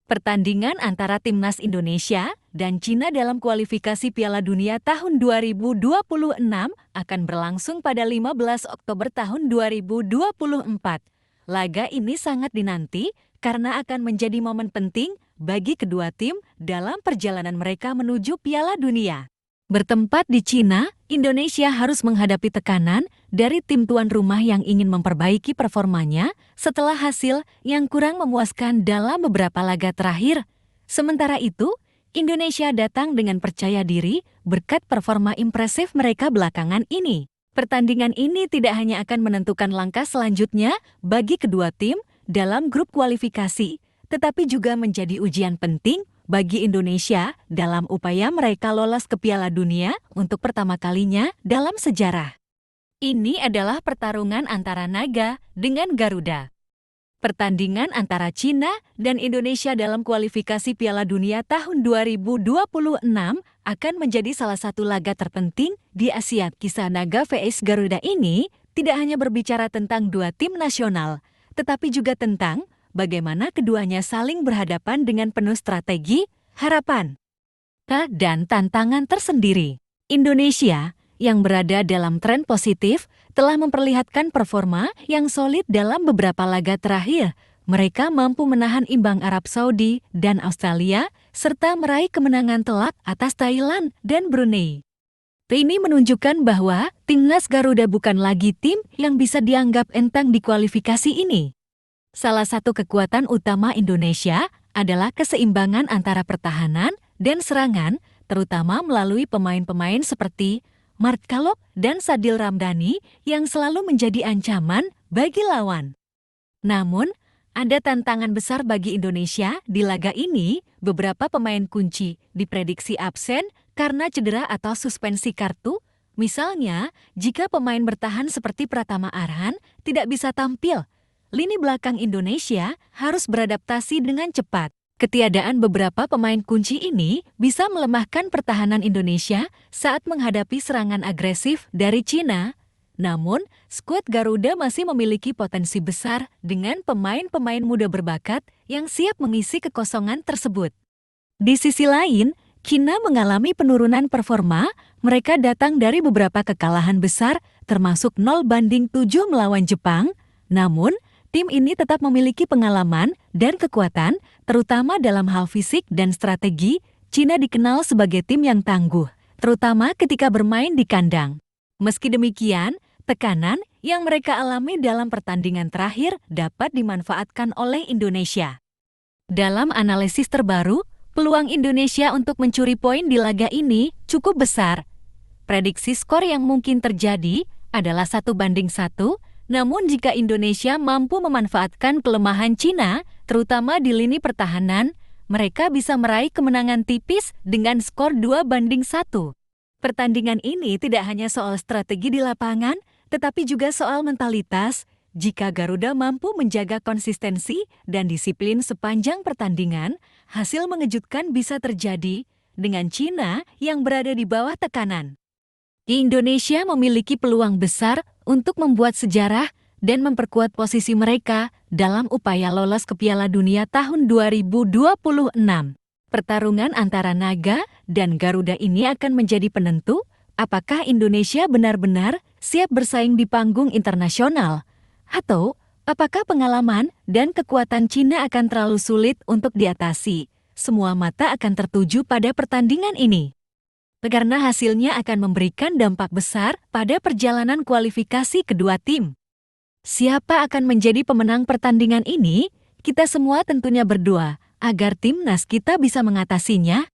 Pertandingan antara Timnas Indonesia dan Cina dalam kualifikasi Piala Dunia tahun 2026 akan berlangsung pada 15 Oktober tahun 2024. Laga ini sangat dinanti karena akan menjadi momen penting bagi kedua tim dalam perjalanan mereka menuju Piala Dunia. Bertempat di Cina, Indonesia harus menghadapi tekanan dari tim tuan rumah yang ingin memperbaiki performanya setelah hasil yang kurang memuaskan dalam beberapa laga terakhir. Sementara itu, Indonesia datang dengan percaya diri berkat performa impresif mereka belakangan ini. Pertandingan ini tidak hanya akan menentukan langkah selanjutnya bagi kedua tim dalam grup kualifikasi, tetapi juga menjadi ujian penting bagi Indonesia dalam upaya mereka lolos ke Piala Dunia untuk pertama kalinya dalam sejarah. Ini adalah pertarungan antara Naga dengan Garuda. Pertandingan antara Cina dan Indonesia dalam kualifikasi Piala Dunia tahun 2026 akan menjadi salah satu laga terpenting di Asia. Kisah Naga vs Garuda ini tidak hanya berbicara tentang dua tim nasional, tetapi juga tentang bagaimana keduanya saling berhadapan dengan penuh strategi, harapan, dan tantangan tersendiri. Indonesia yang berada dalam tren positif telah memperlihatkan performa yang solid dalam beberapa laga terakhir. Mereka mampu menahan imbang Arab Saudi dan Australia, serta meraih kemenangan telak atas Thailand dan Brunei. Ini menunjukkan bahwa Timnas Garuda bukan lagi tim yang bisa dianggap enteng di kualifikasi ini. Salah satu kekuatan utama Indonesia adalah keseimbangan antara pertahanan dan serangan, terutama melalui pemain-pemain seperti Mart Kalok dan Sadil Ramdhani yang selalu menjadi ancaman bagi lawan. Namun, ada tantangan besar bagi Indonesia di laga ini. Beberapa pemain kunci diprediksi absen karena cedera atau suspensi kartu. Misalnya, jika pemain bertahan seperti Pratama Arhan tidak bisa tampil, lini belakang Indonesia harus beradaptasi dengan cepat. Ketiadaan beberapa pemain kunci ini bisa melemahkan pertahanan Indonesia saat menghadapi serangan agresif dari Cina. Namun, skuad Garuda masih memiliki potensi besar dengan pemain-pemain muda berbakat yang siap mengisi kekosongan tersebut. Di sisi lain, Cina mengalami penurunan performa. Mereka datang dari beberapa kekalahan besar, termasuk 0-7 melawan Jepang. Namun, tim ini tetap memiliki pengalaman dan kekuatan, terutama dalam hal fisik dan strategi. Cina dikenal sebagai tim yang tangguh, terutama ketika bermain di kandang. Meski demikian, tekanan yang mereka alami dalam pertandingan terakhir dapat dimanfaatkan oleh Indonesia. Dalam analisis terbaru, peluang Indonesia untuk mencuri poin di laga ini cukup besar. Prediksi skor yang mungkin terjadi adalah 1-1, namun jika Indonesia mampu memanfaatkan kelemahan Cina, terutama di lini pertahanan, mereka bisa meraih kemenangan tipis dengan skor 2-1. Pertandingan ini tidak hanya soal strategi di lapangan, tetapi juga soal mentalitas. Jika Garuda mampu menjaga konsistensi dan disiplin sepanjang pertandingan, hasil mengejutkan bisa terjadi dengan Cina yang berada di bawah tekanan. Indonesia memiliki peluang besar untuk membuat sejarah dan memperkuat posisi mereka dalam upaya lolos ke Piala Dunia tahun 2026. Pertarungan antara Naga dan Garuda ini akan menjadi penentu apakah Indonesia benar-benar siap bersaing di panggung internasional, atau apakah pengalaman dan kekuatan Cina akan terlalu sulit untuk diatasi. Semua mata akan tertuju pada pertandingan ini, karena hasilnya akan memberikan dampak besar pada perjalanan kualifikasi kedua tim. Siapa akan menjadi pemenang pertandingan ini? Kita semua tentunya berdoa agar timnas kita bisa mengatasinya